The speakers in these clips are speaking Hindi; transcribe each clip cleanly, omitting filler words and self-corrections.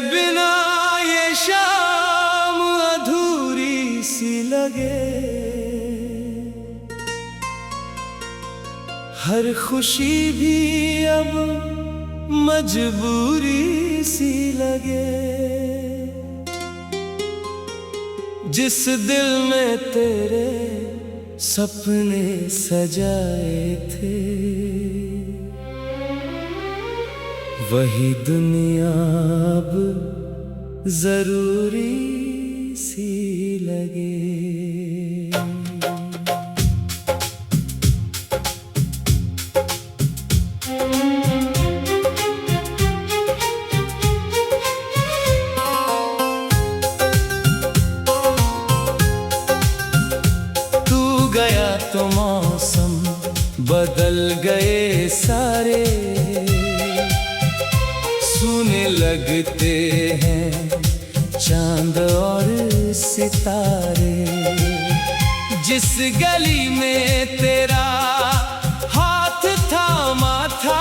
बिना ये शाम अधूरी सी लगे, हर खुशी भी अब मजबूरी सी लगे। जिस दिल में तेरे सपने सजाए थे, वही दुनिया अब जरूरी सी लगे। तू गया तो मौसम बदल गए सारे, सूने लगते हैं चांद और सितारे। जिस गली में तेरा हाथ थामा था,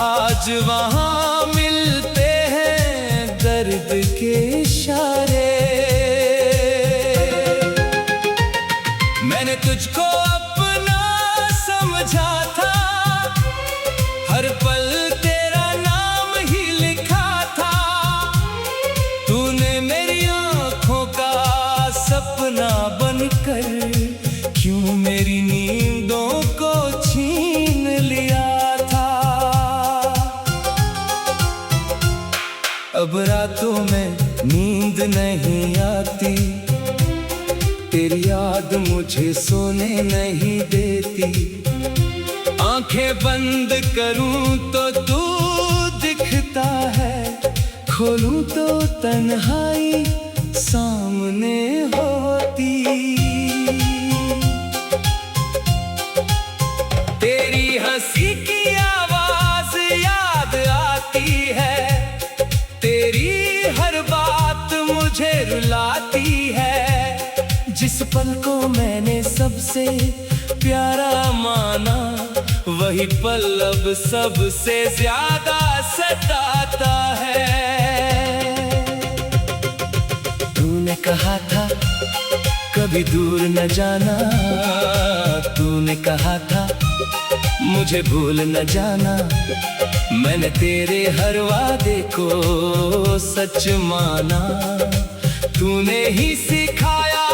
आज वहां मिलते हैं दर्द के इशारे। मैंने तुझको अपना समझा था, हर पल तेरा नाम ही लिखा था। तूने मेरी आंखों का सपना बनकर क्यों मेरी नींदों को छीन लिया था। अब रातों में नींद नहीं आती, तेरी याद मुझे सोने नहीं देती। आंखें बंद करूं तो तू दिखता है, खोलूं तो तन्हाई सामने होती। तेरी हंसी की आवाज याद आती है, तेरी हर बात मुझे रुलाती है। जिस पल को मैंने सबसे प्यारा माना, वही पल अब सबसे ज्यादा सताता है। तूने कहा था कभी दूर न जाना, तूने कहा था मुझे भूल न जाना। मैंने तेरे हर वादे को सच माना, तूने ही सिखाया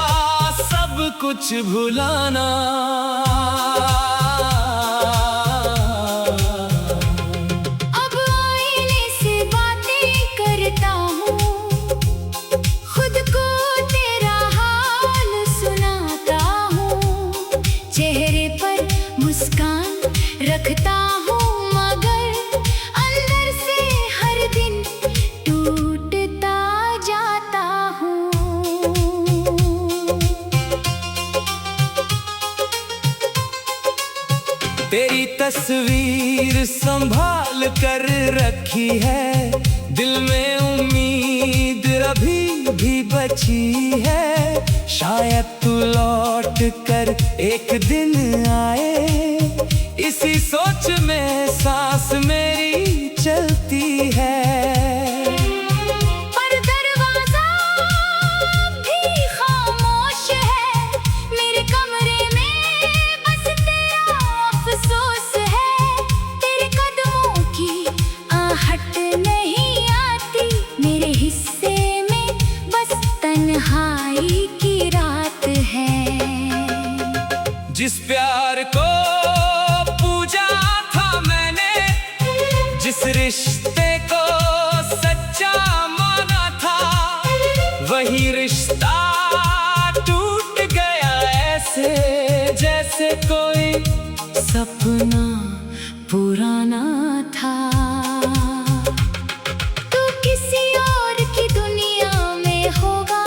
सब कुछ भुलाना। अब आईने से बातें करता हूँ, खुद को तेरा हाल सुनाता हूँ। चेहरे पर मुस्कान रखता हूँ, मगर अंदर से हर दिन टूटता जाता हूँ। तेरी तस्वीर संभाल कर रखी है, दिल में उम्मीद अभी भी बची है। शायद तू लौट कर एक दिन आए, इसी सोच में सांस मेरी चलती है। पर दरवाजा भी खामोश है, मेरे कमरे में बस तेरा अफसोस है। तेरे कदमों की आहट नहीं आती, मेरे हिस्से में बस तन्हाई की रात है। जिस प्यार को पूजा था मैंने, जिस रिश्ते को सच्चा माना था, वही रिश्ता टूट गया ऐसे जैसे कोई सपना पुराना था। तू किसी और की दुनिया में होगा,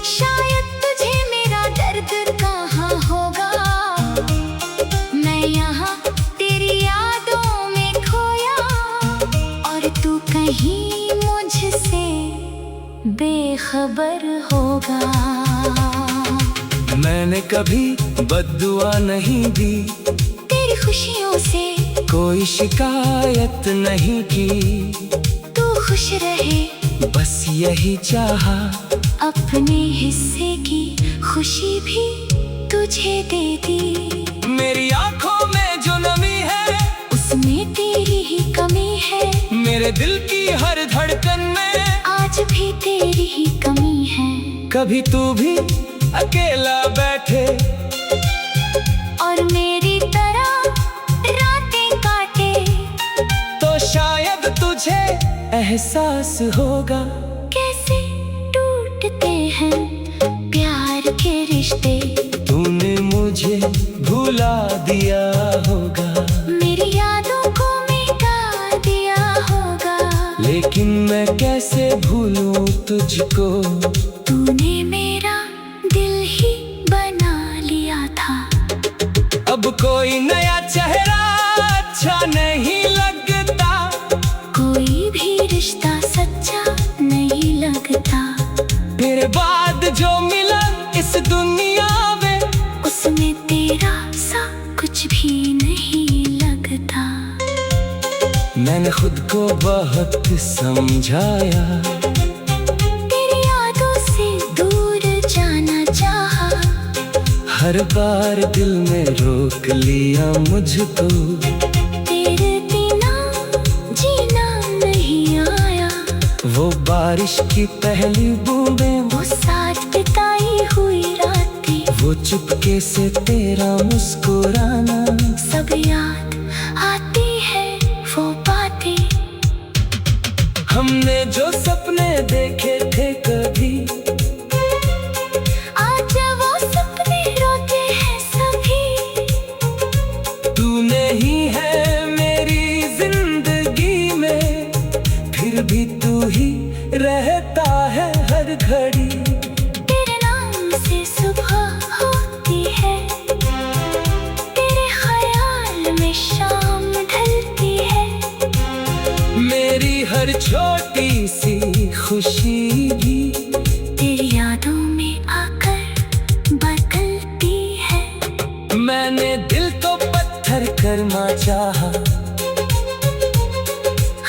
शायद तुझे मेरा दर्द कहाँ होगा। मैं यहाँ तेरी यादों में खोया, और तू कहीं मुझसे बेखबर होगा। मैंने कभी बद्दुआ नहीं दी, तेरी खुशियों से कोई शिकायत नहीं की। तू खुश रहे बस यही चाहा, अपने हिस्से की खुशी भी तुझे दे दी। मेरी आंखों में जो नमी है उसमें तेरी ही कमी है। मेरे दिल की हर धड़कन में आज भी तेरी ही कमी है। कभी तू भी अकेला बैठे और मेरी तरह रातें काटे, तो शायद तुझे एहसास होगा कैसे टूटते हैं प्यार के रिश्ते। तूने मुझे भुला दिया होगा, मेरी यादों को मिटा दिया होगा, लेकिन मैं कैसे भूलूं तुझको। तूने मेरा दिल ही बना लिया था। अब कोई नया चेहरा अच्छा नहीं लगता, कोई भी रिश्ता सच्चा नहीं लगता। मेरे बाद जो मिला इस दुनिया में, उसमें तेरा सा कुछ भी नहीं लगता। मैंने खुद को बहुत समझाया, तेरी यादों से दूर जाना चाहा। हर बार दिल में रोक लिया मुझको, तेरे बिना जीना नहीं आया। वो बारिश की पहली बूंदें, वो साथ बिताई हुई रातें, वो चुपके से तेरा मुस्कुराना, सब याद आती है वो बातें। हमने जो सपने देखे थे कभी, आज वो सपने रोते हैं सभी। तू नहीं है मेरी जिंदगी में, फिर भी तू ही रहता है हर घड़ी। तेरे नाम से सुबह होती है, तेरे ख्याल में शाम ढलती है। मेरी हर छोटी सी खुशी भी तेरी यादों में आकर बदलती है। मैंने दिल को पत्थर करना चाहा,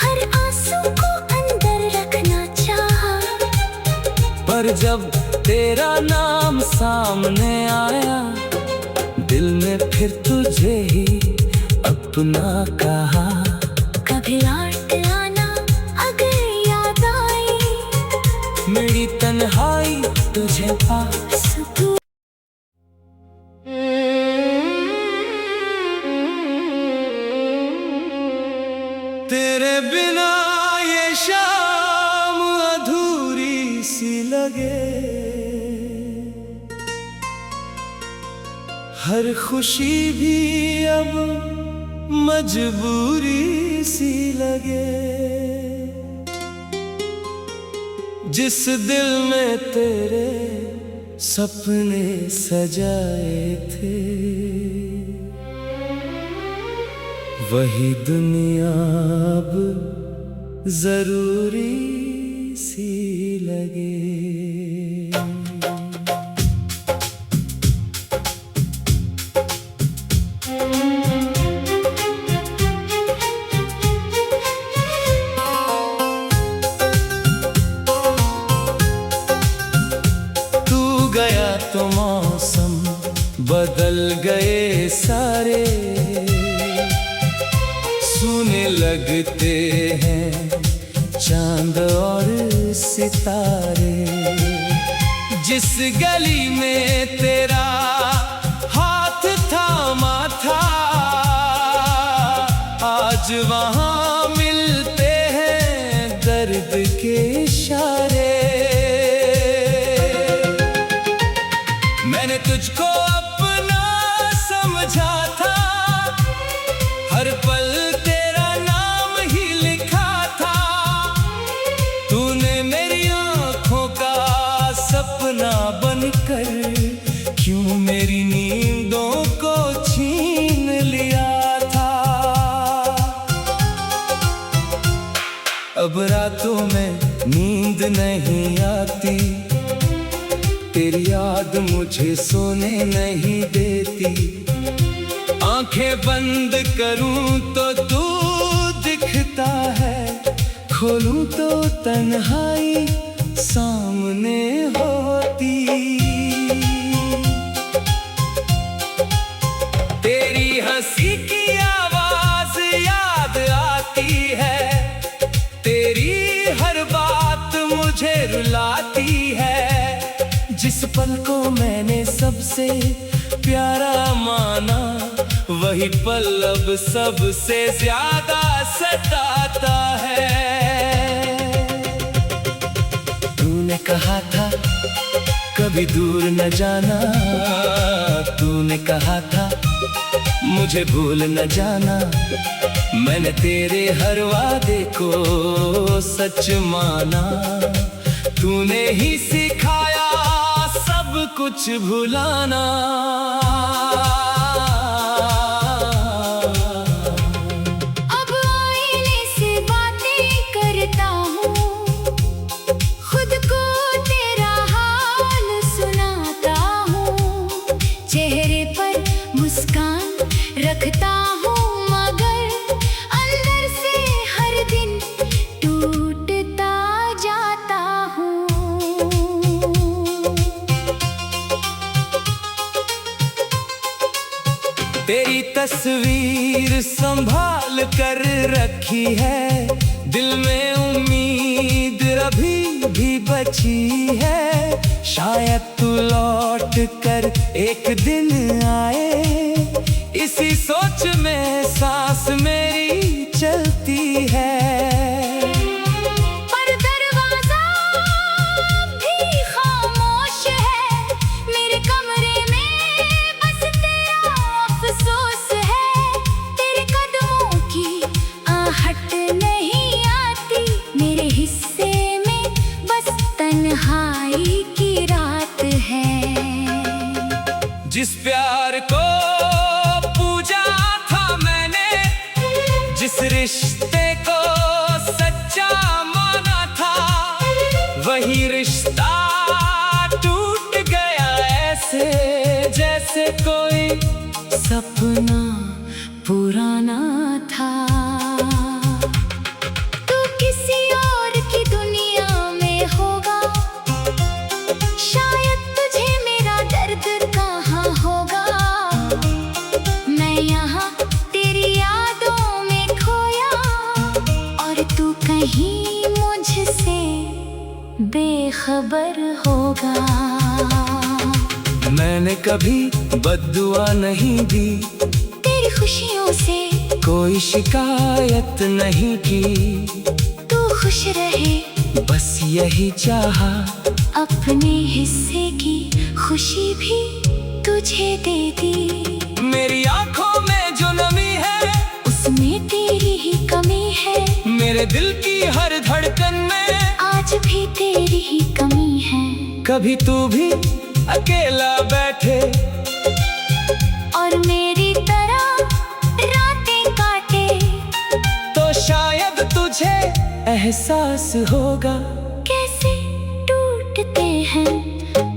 हर आंसू को अंदर रखना चाहा। पर जब तेरा नाम सामने आया, दिल ने फिर तुझे ही अपना कहा। कभी लौट आना अगर याद आई, मेरी तन्हाई तुझे पास तू तेरे बिना ये शाम अधूरी सी लगे, हर खुशी भी अब मजबूरी सी लगे। जिस दिल में तेरे सपने सजाए थे, वही दुनिया अब जरूरी सी लगे। तू गया तो मौसम बदल गए सारे, सूने लगते हैं चांद और सितारे। जिस गली में तेरा हाथ थामा था, आज वहां मिलते हैं दर्द के इशारे। मैंने तुझको अपना समझा था, हर पल तेरा नाम ही लिखा था। तूने मेरी आंखों का सपना बनकर क्यों मेरी नींदों को छीन लिया था। अब रातों में नींद नहीं आती, तेरी याद मुझे सोने नहीं देती। आंखें बंद करूं तो तू दिखता है, खोलूं तो तन्हाई सामने होती। तेरी हंसी की आवाज याद आती है, तेरी हर बात मुझे रुलाती है। जिस पल को मैंने सबसे प्यारा माना, वही पल अब सबसे ज्यादा सताता है। तूने कहा था कभी दूर न जाना, तूने कहा था मुझे भूल न जाना। मैंने तेरे हर वादे को सच माना, तूने ही सिखाया सब कुछ भुलाना। अब आईने से बातें करता हूँ, खुद को तेरा हाल सुनाता हूँ। चेहरे पर मुस्कान रखता हूँ, मगर अंदर से हर दिन टूटता जाता हूँ। तेरी तस्वीर संभाल कर रखी है, दिल में उम्मीद अभी भी बची है। शायद तू लौट कर एक दिन आए, इसी सोच में सांस मेरी चलती है। पर दरवाजा भी खामोश है, मेरे कमरे में बस तेरा अफसोस है। तेरे कदमों की आहट नहीं आती, मेरे हिस्से में बस तन्हाई की रात है। जिस प्यार को पूजा था मैंने, जिस रिश्ते को सच्चा माना था, वही रिश्ता टूट गया ऐसे जैसे कोई सपना पुराना था। तू किसी और की दुनिया में होगा, शायद तुझे मेरा दर्द कहाँ होगा। मैं यहाँ तेरी यादों में खोया, और तू कहीं मुझसे बेखबर होगा। मैंने कभी बद्दुआ नहीं दी, तेरी खुशियों से कोई शिकायत नहीं की। तू खुश रहे बस यही चाहा, अपने हिस्से की खुशी भी तुझे दे दी। मेरी आंखों में जो नमी है, उसमें तेरी ही कमी है। मेरे दिल की हर धड़कन में आज भी तेरी ही कमी है। कभी तू भी अकेला बैठे, और मेरी तरह रातें काटे, तो शायद तुझे एहसास होगा कैसे टूटते हैं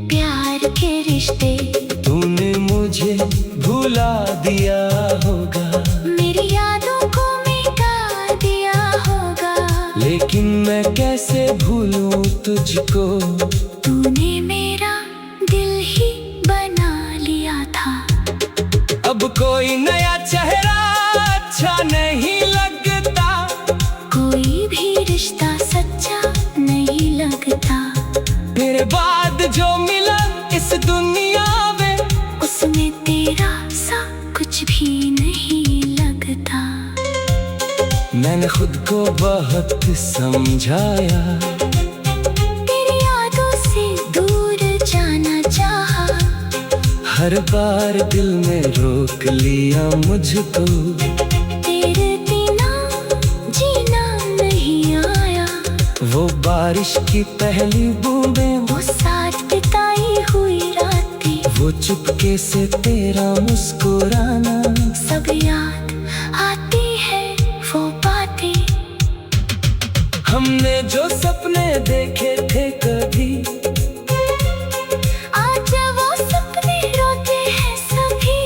प्यार के रिश्ते। तूने मुझे भुला दिया होगा, मेरी यादों को मिटा दिया होगा, लेकिन मैं कैसे भूलूं तुझको। तूने मेरा दिल ही बना लिया था। अब कोई नया चेहरा अच्छा नहीं लगता, कोई भी रिश्ता सच्चा नहीं लगता। तेरे बाद जो मिला इस दुनिया में, उसमें तेरा सा कुछ भी नहीं लगता। मैंने खुद को बहुत समझाया, तेरी यादों से दूर जाना चाहा। हर बार दिल में रोक लिया मुझको, तेरे बिना जीना नहीं आया। वो बारिश की पहली बूंदें, वो साथ बिताई हुई रातें, वो चुपके से तेरा मुस्कुराना, सब याद आती है वो बातें। हमने जो सपने देखे थे कभी, आज वो सपने रोते हैं सभी।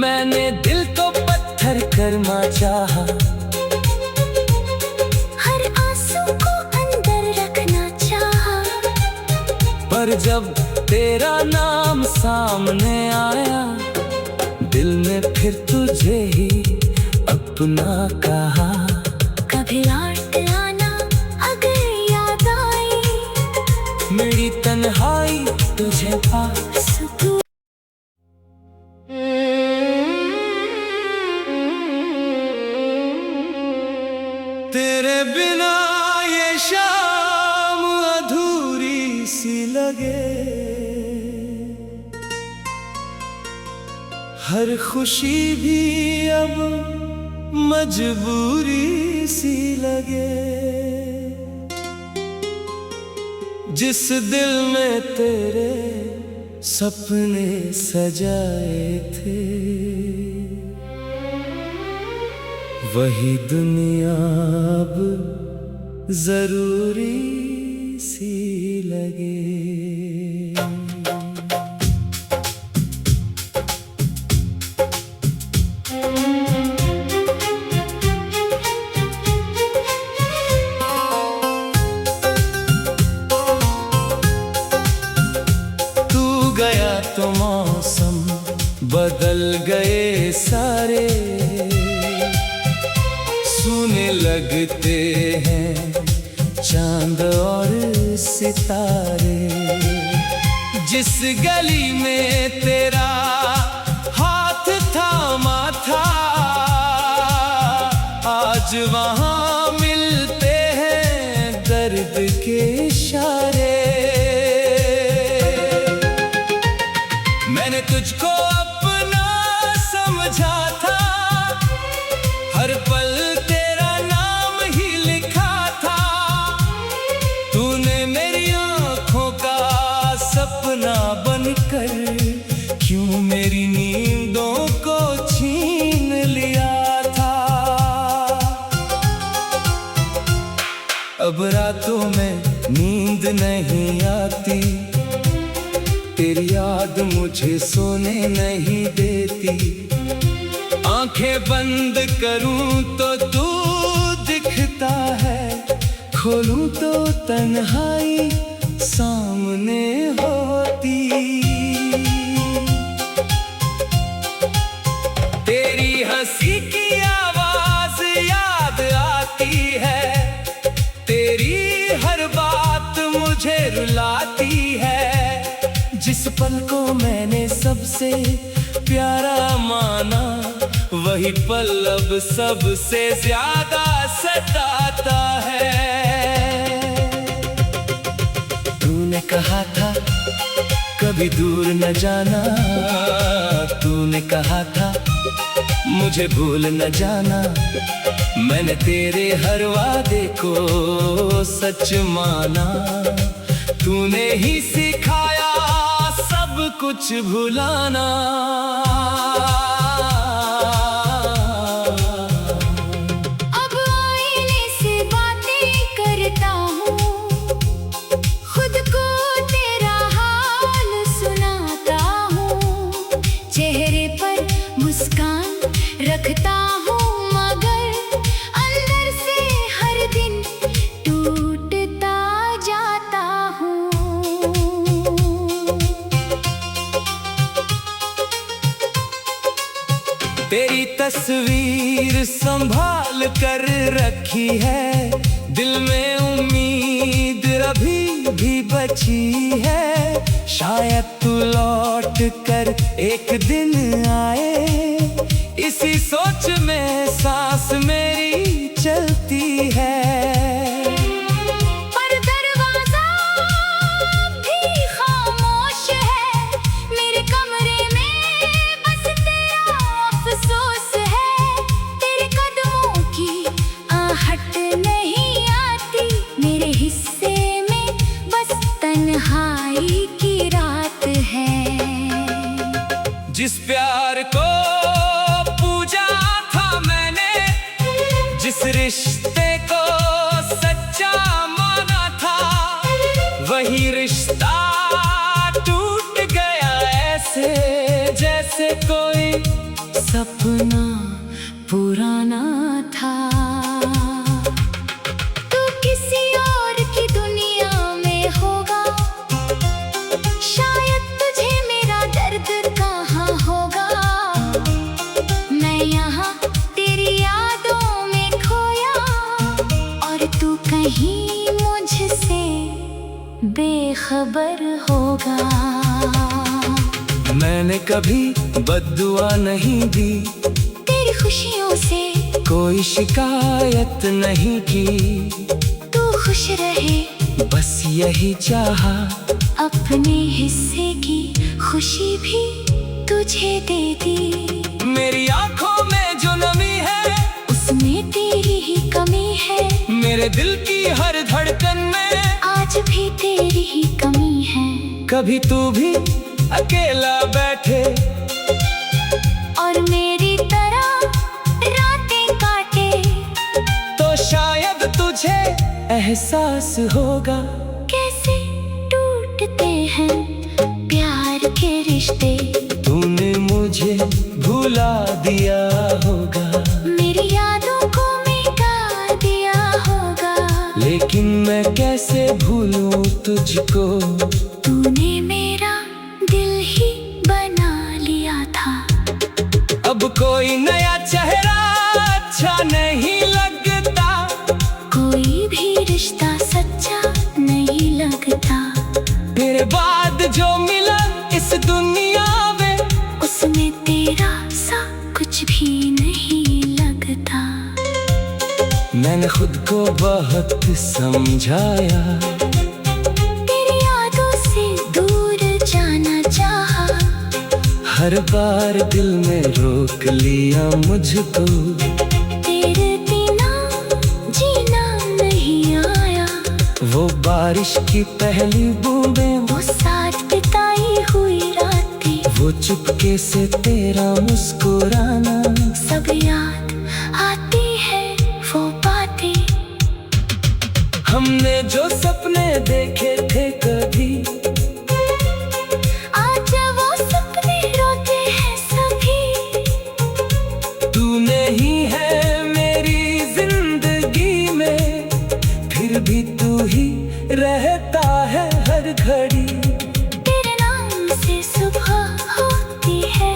मैंने दिल को पत्थर करना चाहा, हर आंसू को अंदर रखना चाहा, पर जब तेरा नाम सामने आया, दिल ने फिर तुझे ही अपना कहा। कभी लौट आना अगर याद आई, मेरी तन्हाई तुझे पा सुकून। तेरे बिना ये शाम अधूरी सी लगे, हर खुशी भी अब मजबूरी सी लगे। जिस दिल में तेरे सपने सजाए थे, वही दुनिया अब जरूरी सी लगे। तू गया तो मौसम बदल गए सारे, सुने लगते हैं चांद और सितारे। जिस गली में तेरा हाथ थामा था, आज वहां मिलते हैं दर्द के इशारे। मैंने तुझको अपना समझा था, हर पल तेरा नाम ही लिखा था। तूने मेरी आंखों का सपना बनकर क्यों मेरी नींदों को छीन लिया था। अब रातों में नींद नहीं आती, तेरी याद मुझे सोने नहीं देती। आंखें बंद करूं तो तू दिखता है, खोलूं तो तन्हाई सामने होती। तेरी हंसी की आवाज याद आती है, तेरी हर बात मुझे रुलाती है। जिस पल को मैंने सबसे प्यारा माना, वही पल अब सबसे ज्यादा सताता है। तूने कहा था कभी दूर न जाना, तूने कहा था मुझे भूल न जाना। मैंने तेरे हर वादे को सच माना, तूने ही सिखाया सब कुछ भुलाना। अब आईने से बातें करता हूँ, खुद को तेरा हाल सुनाता हूँ। चेहरे पर मुस्कान रखता हूँ, मगर अंदर से हर दिन टूटता जाता हूँ। तेरी तस्वीर संभाल कर रखी है, दिल में उम्मीद अभी भी बची है। शायद तू लौट कर एक दिन आए, इसी सोच में सांस मेरी चलती है। पर दरवाजा भी खामोश है, मेरे कमरे में बस तेरा अफसोस है। तेरे कदमों की आहट नहीं आती, मेरे हिस्से में बस तन्हाई की रात है। जिस प्यार को पूजा था मैंने, जिस रिश्ते को सच्चा माना था, वही रिश्ता टूट गया ऐसे जैसे कोई सपना पुराना था। तू किसी और की दुनिया में होगा, शायद तुझे मेरा दर्द कहाँ होगा। मैं यहाँ तेरी यादों में खोया, और तू कहीं मुझसे बेखबर होगा। मैंने कभी बद्दुआ नहीं दी, तेरी खुशियों से कोई शिकायत नहीं की। तू खुश रहे बस यही चाहा, अपने हिस्से की खुशी भी तुझे दे दी। मेरी आंखों में जो नमी है, उसमें तेरी ही कमी है। मेरे दिल की हर धड़कन में आज भी तेरी ही कमी है। कभी तू भी अकेला बैठे और मेरी तरह रातें काटे, तो शायद तुझे एहसास होगा कैसे टूटते हैं प्यार के रिश्ते। तूने मुझे भुला दिया होगा, मेरी यादों को मिटा दिया होगा, लेकिन मैं कैसे भूलूं तुझको। तूने मेरा दिल ही बना लिया था। अब कोई नया चेहरा अच्छा नहीं लगता, कोई भी रिश्ता सच्चा नहीं लगता। तेरे बाद जो मिला इस दुनिया में, उसमें तेरा सा कुछ भी नहीं लगता। मैंने खुद को बहुत समझाया, तेरी यादों से दूर जाना चाहा। हर बार दिल में रोक लिया मुझको। तेरे बिना जीना नहीं आया। वो बारिश की पहली बूंदें, वो साथ बिताई हुई रातें, वो चुपके से तेरा मुस्कुराना, सब याद आती है वो बातें। हमने जो सपने देखे थे कभी, आज वो सपने रोते हैं सभी। तू नहीं है मेरी जिंदगी में, फिर भी तू ही रहता है हर घड़ी। तेरे नाम से सुबह होती है,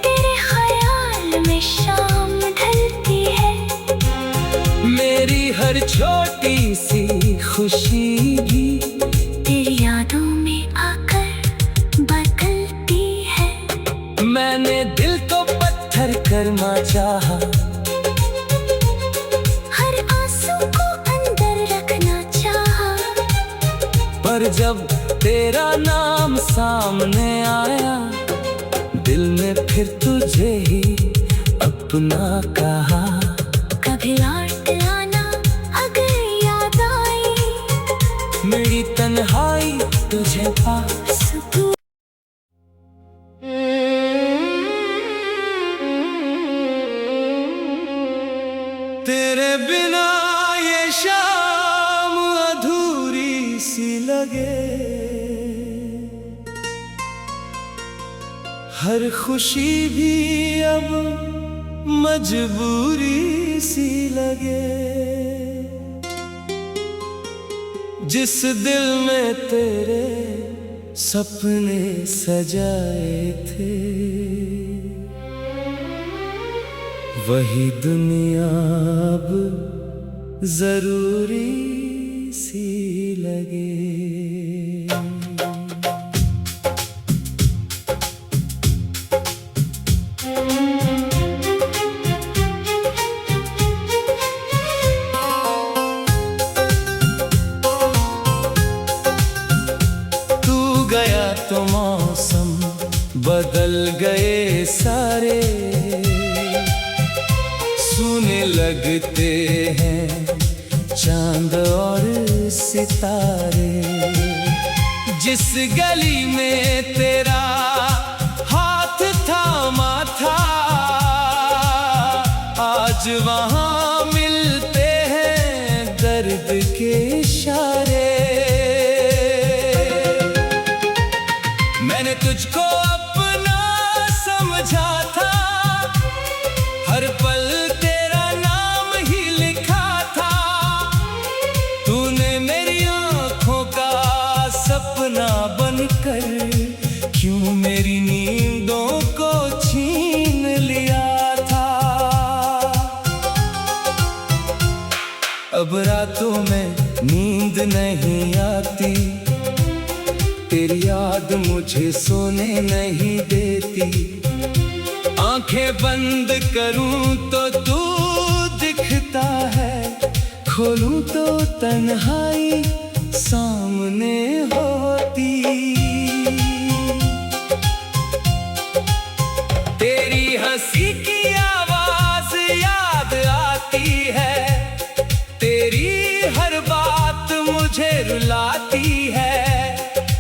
तेरे ख्याल में शाम ढलती है। मेरी हर छोटी सी खुशी भी तेरी यादों में आकर बदलती है। मैंने दिल को पत्थर करना चाहा, हर आंसू को अंदर रखना चाहा, पर जब तेरा नाम सामने आया, दिल ने फिर तुझे ही अपना कहा। कभी लौट आना अगर याद आई, मेरी तन्हाई तुझे पास सुकून। तेरे बिना ये शाम अधूरी सी लगे, हर खुशी भी अब मजबूरी सी लगे। जिस दिल में तेरे सपने सजाए थे, वही दुनिया अब जरूरी सी लगे। तो मौसम बदल गए सारे, सूने लगते हैं चांद और सितारे। जिस गली में तेरा हाथ थामा था, आज वहां मिलते हैं दर्द के इशारे। मैंने तुझको अपना समझा रातों में नींद नहीं आती, तेरी याद मुझे सोने नहीं देती। आंखें बंद करूं तो तू दिखता है, खोलूं तो तन्हाई सामने होती। तेरी हंसी की आवाज याद आती है, तेरी हर बात मुझे रुलाती है।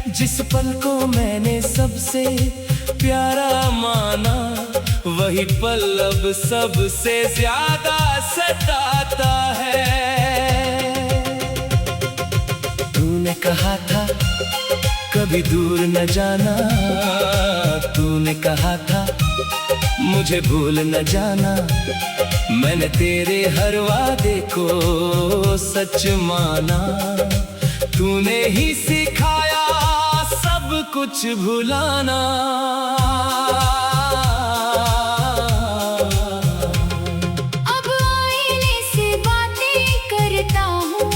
जिस पल को मैंने सबसे प्यारा माना, वही पल अब सबसे ज्यादा सताता है। तूने कहा था कभी दूर न जाना, तूने कहा था मुझे भूल न जाना। मैंने तेरे हर वादे को सच माना, तूने ही सिखाया सब कुछ भुलाना। अब आईने से बातें करता हूँ,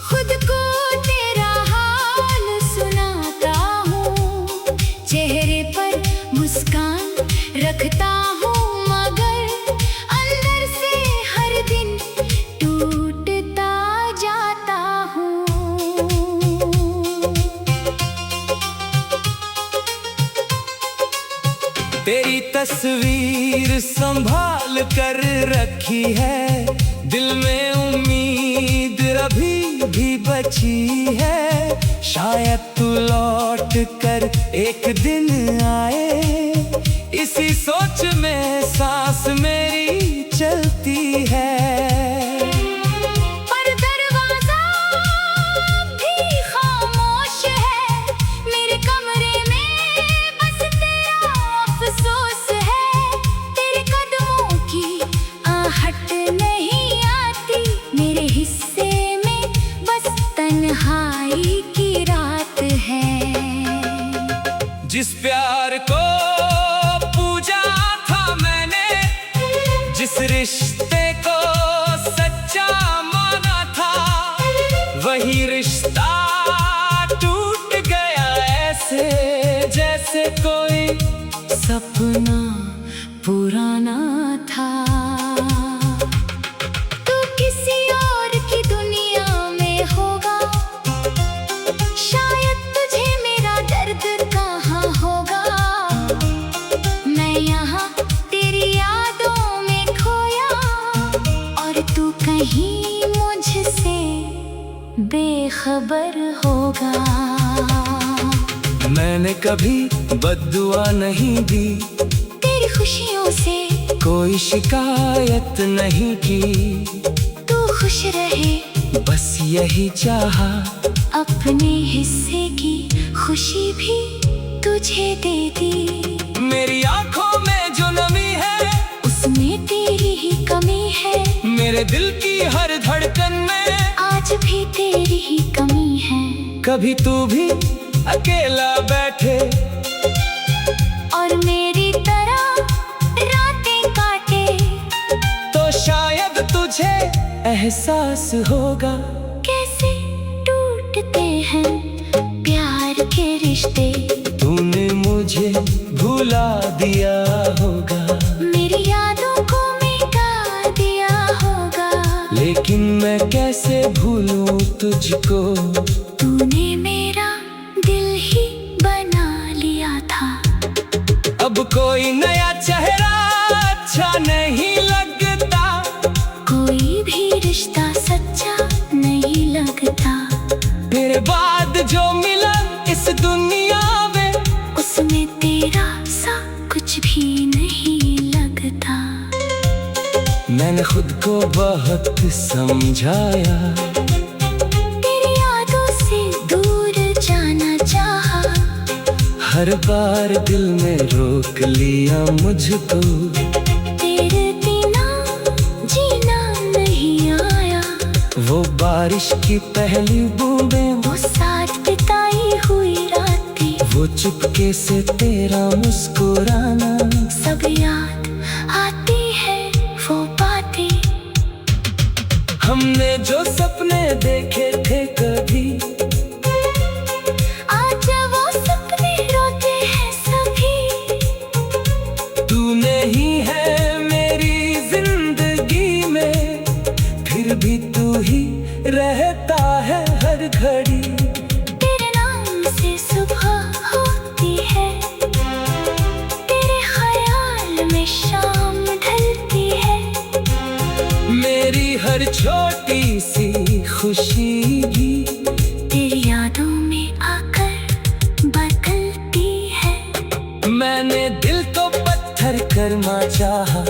खुद को तेरा हाल सुनाता हूँ। चेहरे पर मुस्कान रखता हूँ, मगर अंदर से हर दिन टूटता जाता हूँ। तेरी तस्वीर संभाल कर रखी है, दिल में उम्मीद अभी भी बची है। शायद तू लौट कर एक दिन आए, इसी सोच में सांस मेरी चलती है। पर दरवाजा भी खामोश है, मेरे कमरे में बस तेरा अफसोस है। तेरे कदमों की आहट नहीं आती, मेरे हिस्से में बस तन्हाई की रात है। जिस प्यार को पूजा था मैंने, जिस रिश्ते को सच्चा माना था, वही रिश्ता टूट गया ऐसे जैसे कोई सपना पुराना था। तू किसी और की दुनिया में होगा, शायद तुझे मेरा दर्द कहाँ होगा। मैं यहाँ तेरी यादों में खोया, और तू कहीं मुझसे बेखबर होगा। मैंने कभी बद्दुआ नहीं दी, तेरी खुशियों से कोई शिकायत नहीं की। तू खुश रहे बस यही चाहा, अपने हिस्से की खुशी भी तुझे दे दी। मेरी आंखों में जो नमी है, उसमें तेरी ही कमी है। मेरे दिल की हर धड़कन में आज भी तेरी ही कमी है। कभी तू भी अकेला बैठे और मेरी तरह रातें काटे, तो शायद तुझे एहसास होगा कैसे टूटते हैं प्यार के रिश्ते। तूने मुझे भुला दिया होगा, मेरी यादों को मिटा दिया होगा, लेकिन मैं कैसे भूलूं तुझको। तूने मेरा दिल ही बना लिया था। अब कोई नया चेहरा अच्छा नहीं लगता, कोई भी रिश्ता सच्चा नहीं लगता। मेरे बाद जो मिला इस दुनिया में, उसमें तेरा सा कुछ भी नहीं लगता। मैंने खुद को बहुत समझाया, तेरी यादों से दूर जाना चाहा। हर बार दिल में रोक लिया मुझको, तेरे बिना जीना नहीं आया। वो बारिश की पहली बूंदें, वो साथ बिताई हुई रातें, वो चुपके से तेरा मुस्कुराना, सब याद आती है वो बातें। हम रहता है हर घड़ी। तेरे नाम से सुबह होती है, तेरे ख्याल में शाम ढलती है। मेरी हर छोटी सी खुशी भी तेरी यादों में आकर बदलती है। मैंने दिल को पत्थर करना चाहा,